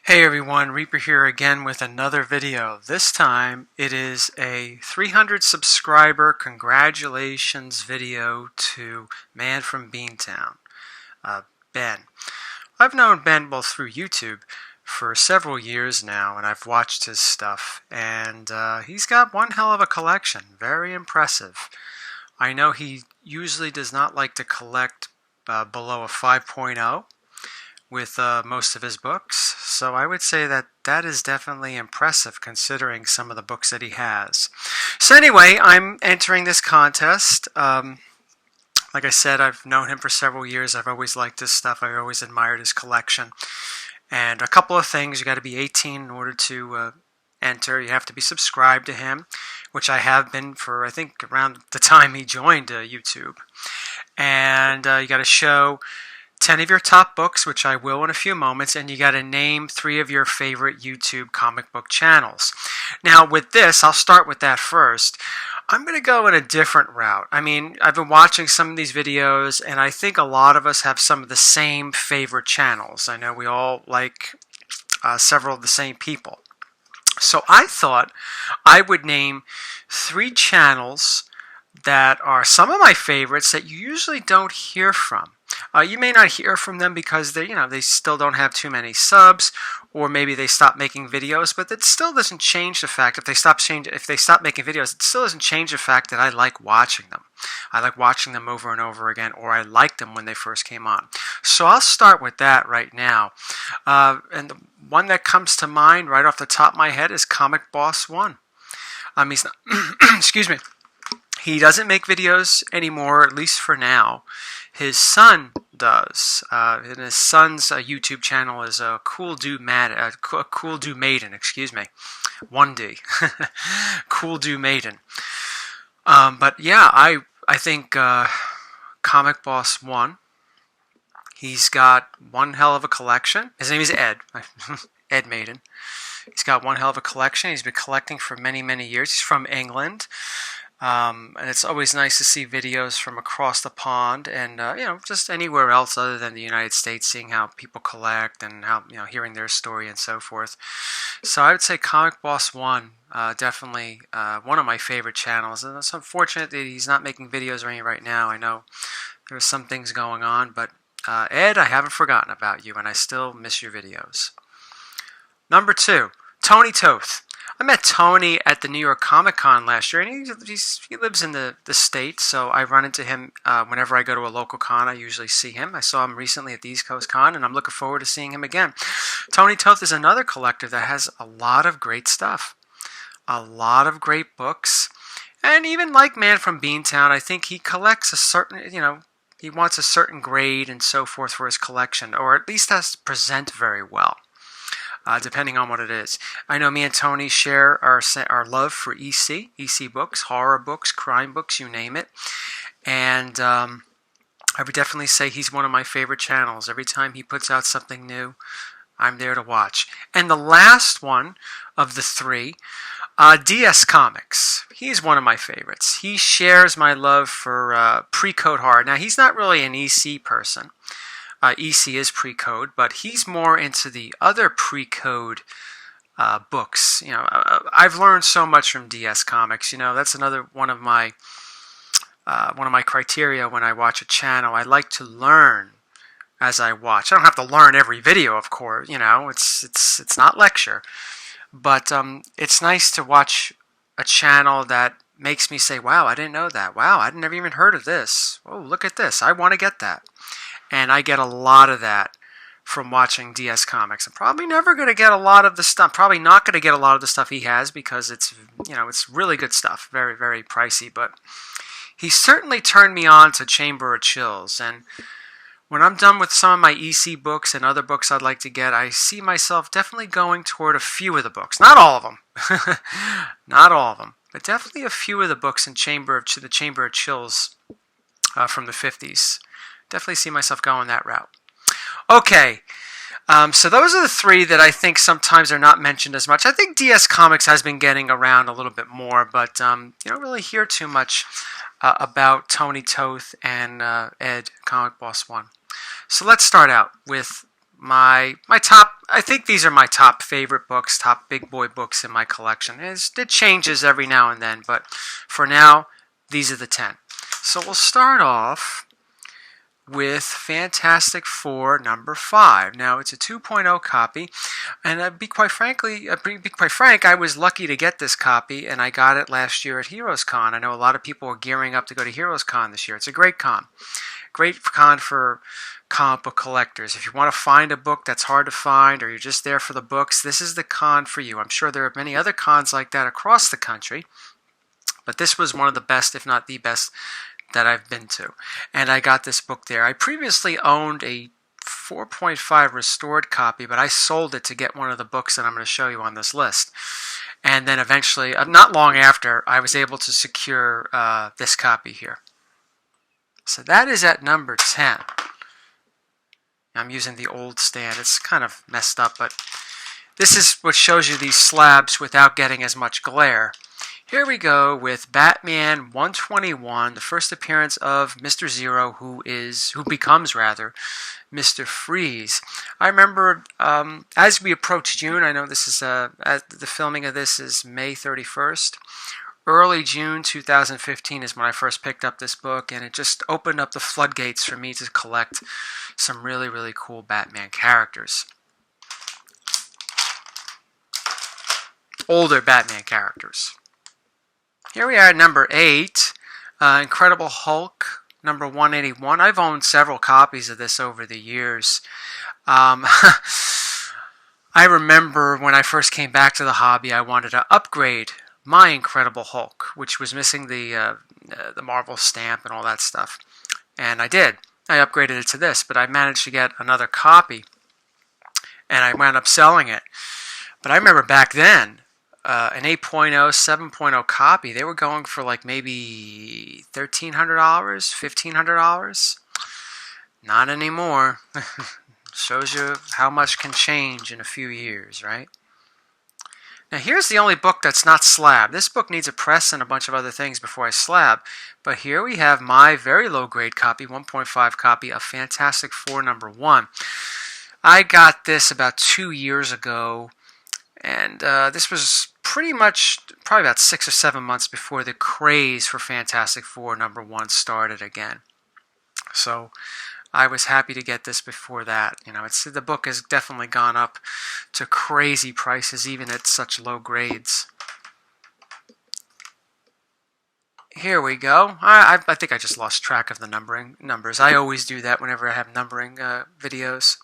Hey everyone, Reaper here again with another video. This time it is a 300 subscriber congratulations video to man from Beantown, Ben. I've known Ben both through YouTube for several years now, and I've watched his stuff, and he's got one hell of a collection. Very impressive. I know he usually does not like to collect below a 5.0 with most of his books, so I would say that that is definitely impressive considering some of the books that he has. So anyway, I'm entering this contest. Like I said, I've known him for several years. I've always liked his stuff. I've always admired his collection. And a couple of things: you got to be 18 in order to enter. You have to be subscribed to him, which I have been for, I think, around the time he joined YouTube. And you got to show 10 of your top books, which I will in a few moments, and you got to name 3 of your favorite YouTube comic book channels. Now with this, I'll start with that first. I'm going to go in a different route. I mean, I've been watching some of these videos, and I think a lot of us have some of the same favorite channels. I know we all like several of the same people. So I thought I would name 3 channels that are some of my favorites that you usually don't hear from. You may not hear from them because they still don't have too many subs, or maybe they stop making videos. But that still doesn't change the fact if they stop making videos, it still doesn't change the fact that I like watching them. I like watching them over and over again, or I liked them when they first came on. So I'll start with that right now. And the one that comes to mind right off the top of my head is Comic Boss 1. He's not excuse me. He doesn't make videos anymore, at least for now. His son does, and his son's YouTube channel is Cool Do Maiden, excuse me, 1D, Cool Do Maiden. But yeah, I think Comic Boss 1. He's got one hell of a collection. His name is Ed, Ed Maiden. He's got one hell of a collection. He's been collecting for many, many years. He's from England. And it's always nice to see videos from across the pond and just anywhere else other than the United States, seeing how people collect and how hearing their story and so forth. So I would say Comic Boss 1, definitely one of my favorite channels. And it's unfortunate that he's not making videos or anything right now. I know there's some things going on, but Ed, I haven't forgotten about you, and I still miss your videos. Number 2, Tony Toth. I met Tony at the New York Comic Con last year, and he lives in the States, so I run into him whenever I go to a local con. I usually see him. I saw him recently at the East Coast Con, and I'm looking forward to seeing him again. Tony Toth is another collector that has a lot of great stuff, a lot of great books, and even like Man from Beantown, I think he collects a certain, he wants a certain grade and so forth for his collection, or at least has to present very well. Depending on what it is. I know me and Tony share our love for EC books, horror books, crime books, you name it. And I would definitely say he's one of my favorite channels. Every time he puts out something new, I'm there to watch. And the last one of the 3, DS Comics. He's one of my favorites. He shares my love for pre-code horror. Now, he's not really an EC person. EC is pre-code, but he's more into the other pre-code books. I've learned so much from DS Comics. That's another one of my criteria when I watch a channel. I like to learn as I watch. I don't have to learn every video, of course. It's not lecture, but it's nice to watch a channel that makes me say, "Wow, I didn't know that. Wow, I'd never even heard of this. Oh, look at this. I want to get that." And I get a lot of that from watching DS Comics. I'm probably never going to get a lot of the stuff. Probably not going to get a lot of the stuff he has because it's really good stuff. Very, very pricey. But he certainly turned me on to Chamber of Chills. And when I'm done with some of my EC books and other books I'd like to get, I see myself definitely going toward a few of the books. Not all of them. Not all of them. But definitely a few of the books in the Chamber of Chills from the 50s. Definitely see myself going that route. Okay, so those are the 3 that I think sometimes are not mentioned as much. I think DS Comics has been getting around a little bit more, but you don't really hear too much about Tony Toth and Ed, Comic Boss 1. So let's start out with my top, I think these are my top favorite books, top big boy books in my collection. It changes every now and then, but for now, these are the 10. So we'll start off with Fantastic Four number 5. Now it's a 2.0 copy, and to be quite frank, I was lucky to get this copy, and I got it last year at Heroes Con. I know a lot of people are gearing up to go to Heroes Con this year. It's a great con. Great con for comic book collectors. If you want to find a book that's hard to find, or you're just there for the books, this is the con for you. I'm sure there are many other cons like that across the country, but this was one of the best, if not the best, that I've been to. And I got this book there. I previously owned a 4.5 restored copy, but I sold it to get one of the books that I'm going to show you on this list. And then eventually, not long after, I was able to secure this copy here. So that is at number 10. I'm using the old stand. It's kind of messed up, but this is what shows you these slabs without getting as much glare. Here we go with Batman 121, the first appearance of Mr. Zero, who becomes Mr. Freeze. I remember as we approach June, I know this is the filming of this is May 31st. Early June 2015 is when I first picked up this book, and it just opened up the floodgates for me to collect some really, really cool Batman characters. Older Batman characters. Here we are at number 8, Incredible Hulk, number 181. I've owned several copies of this over the years. I remember when I first came back to the hobby, I wanted to upgrade my Incredible Hulk, which was missing the Marvel stamp and all that stuff. And I did. I upgraded it to this, but I managed to get another copy, and I wound up selling it. But I remember back then, an 8.0, 7.0 copy, they were going for like maybe $1,300, $1,500. Not anymore. Shows you how much can change in a few years, right? Now here's the only book that's not slab. This book needs a press and a bunch of other things before I slab. But here we have my very low grade copy, 1.5 copy of Fantastic Four number 1. I got this about 2 years ago, and this was pretty much probably about 6 or 7 months before the craze for Fantastic Four number 1 started again. So I was happy to get this before that. You know, the book has definitely gone up to crazy prices, even at such low grades. Here we go. I think I just lost track of the numbers. I always do that whenever I have numbering videos.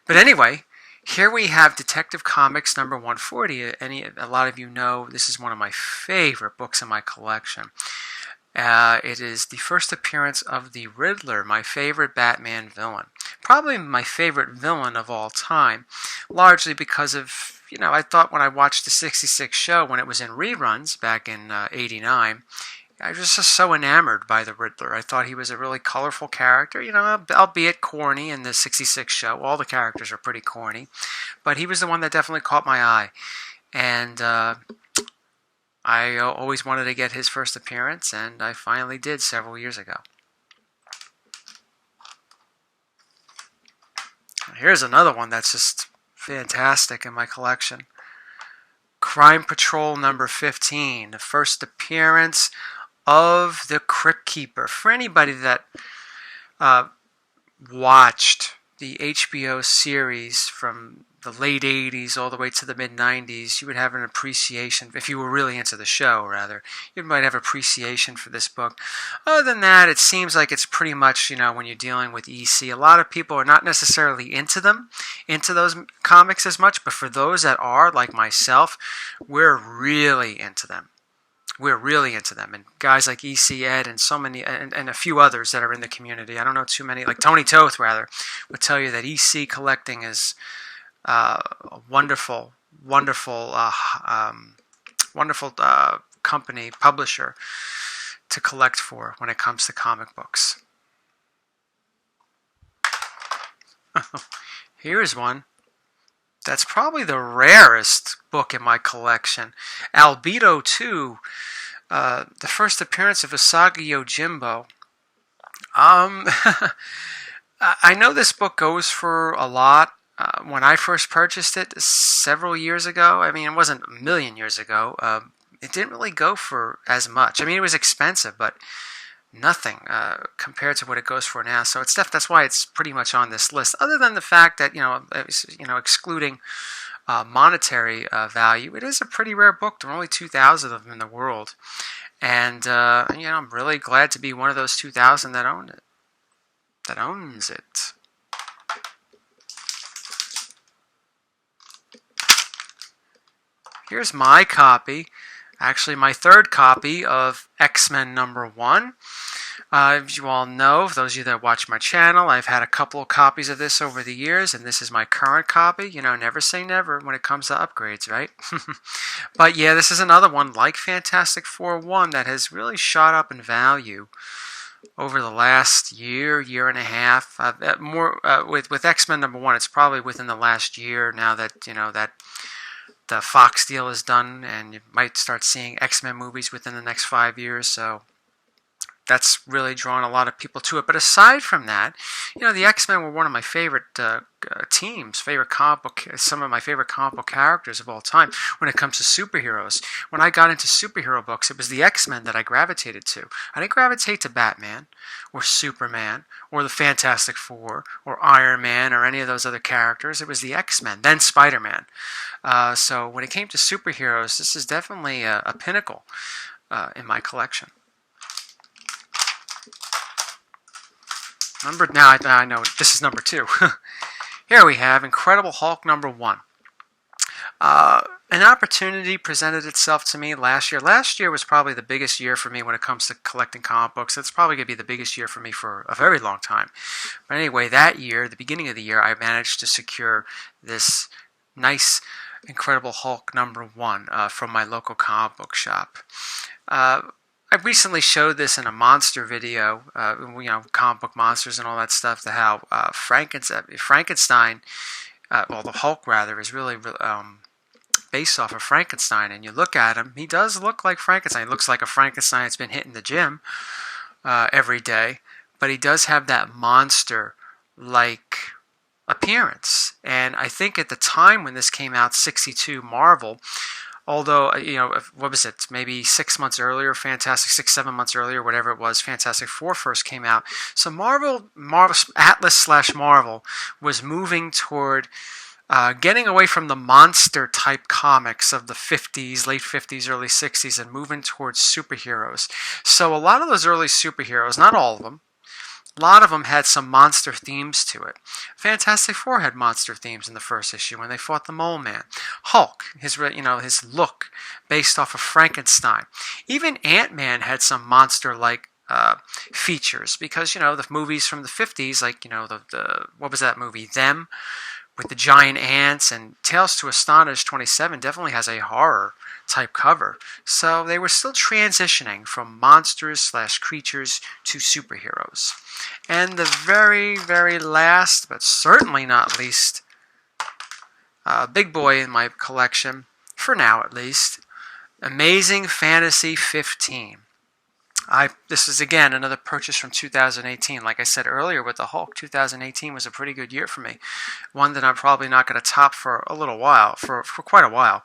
But anyway, here we have Detective Comics number 140. A lot of you know this is one of my favorite books in my collection. It is the first appearance of the Riddler, my favorite Batman villain. Probably my favorite villain of all time, largely because of, I thought when I watched the 66 show, when it was in reruns back in '89, I was just so enamored by the Riddler. I thought he was a really colorful character, albeit corny in the 66 show. All the characters are pretty corny, but he was the one that definitely caught my eye. And I always wanted to get his first appearance, and I finally did several years ago. Here's another one that's just fantastic in my collection. Crime Patrol number 15, the first appearance of the Crypt Keeper. For anybody that watched the HBO series from the late 80s all the way to the mid 90s, you would have an appreciation, if you were really into the show, rather, you might have appreciation for this book. Other than that, it seems like it's pretty much, when you're dealing with EC, a lot of people are not necessarily into those comics as much, but for those that are, like myself, we're really into them. We're really into them, and guys like EC Ed and so many, and a few others that are in the community. I don't know too many, like Tony Toth, rather, would tell you that EC collecting is a wonderful company, publisher to collect for when it comes to comic books. Here's one that's probably the rarest book in my collection. Albedo 2, the first appearance of Usagi Yojimbo. I know this book goes for a lot. When I first purchased it several years ago, I mean, it wasn't a million years ago, it didn't really go for as much. I mean, it was expensive, but nothing compared to what it goes for now. So it's that's why it's pretty much on this list. Other than the fact that excluding monetary value, it is a pretty rare book. There are only 2,000 of them in the world, and I'm really glad to be one of those 2,000 that own it. That owns it. Here's my copy, actually my third copy of X-Men #1. As you all know, for those of you that watch my channel, I've had a couple of copies of this over the years, and this is my current copy. Never say never when it comes to upgrades, right? But yeah, this is another one like Fantastic Four 1 that has really shot up in value over the last year and a half. More with X-Men #1, it's probably within the last year now that that the Fox deal is done, and you might start seeing X-Men movies within the next 5 years. So that's really drawn a lot of people to it. But aside from that, the X-Men were one of my favorite teams, some of my favorite comic book characters of all time when it comes to superheroes. When I got into superhero books, it was the X-Men that I gravitated to. I didn't gravitate to Batman or Superman or the Fantastic Four or Iron Man or any of those other characters. It was the X-Men, then Spider-Man. So when it came to superheroes, this is definitely a pinnacle in my collection. Now I know this is number 2. Here we have Incredible Hulk #1. An opportunity presented itself to me last year. Last year was probably the biggest year for me when it comes to collecting comic books. It's probably going to be the biggest year for me for a very long time. But anyway, that year, the beginning of the year, I managed to secure this nice Incredible Hulk #1 from my local comic book shop. I recently showed this in a monster video, comic book monsters and all that stuff, to how Frankenstein, the Hulk rather, is really based off of Frankenstein. And you look at him, he does look like Frankenstein. He looks like a Frankenstein that's been hitting the gym every day, but he does have that monster-like appearance. And I think at the time when this came out, 62, Marvel, although, what was it, maybe 6 months earlier, 7 months earlier, whatever it was, Fantastic Four first came out. So Marvel Atlas/Marvel was moving toward getting away from the monster-type comics of the 50s, late 50s, early 60s, and moving towards superheroes. So a lot of those early superheroes, not all of them, a lot of them had some monster themes to it. Fantastic Four had monster themes in the first issue when they fought the Mole Man. Hulk, his look based off of Frankenstein. Even Ant-Man had some monster-like features because the movies from the 50s, like what was that movie, Them, with the giant ants, and Tales to Astonish 27 definitely has a horror type cover. So they were still transitioning from monsters/creatures to superheroes. And the very, very last, but certainly not least, big boy in my collection, for now at least, Amazing Fantasy 15. This is again another purchase from 2018. Like I said earlier with the Hulk, 2018 was a pretty good year for me. One that I'm probably not going to top for a little while, for quite a while.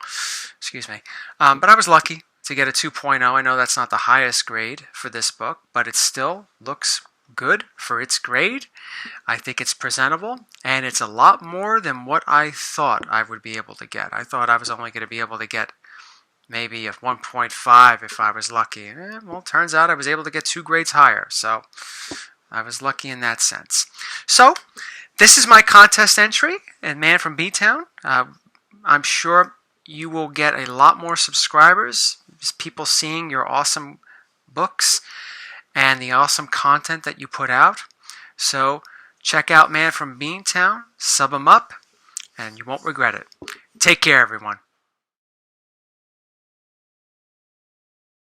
Excuse me. But I was lucky to get a 2.0. I know that's not the highest grade for this book, but it still looks good for its grade. I think it's presentable, and it's a lot more than what I thought I would be able to get. I thought I was only going to be able to get maybe a 1.5 if I was lucky. Well, it turns out I was able to get 2 grades higher, so I was lucky in that sense. So, this is my contest entry, and Man from Beantown. I'm sure you will get a lot more subscribers, people seeing your awesome books and the awesome content that you put out. So, check out Man from Beantown, sub him up, and you won't regret it. Take care, everyone.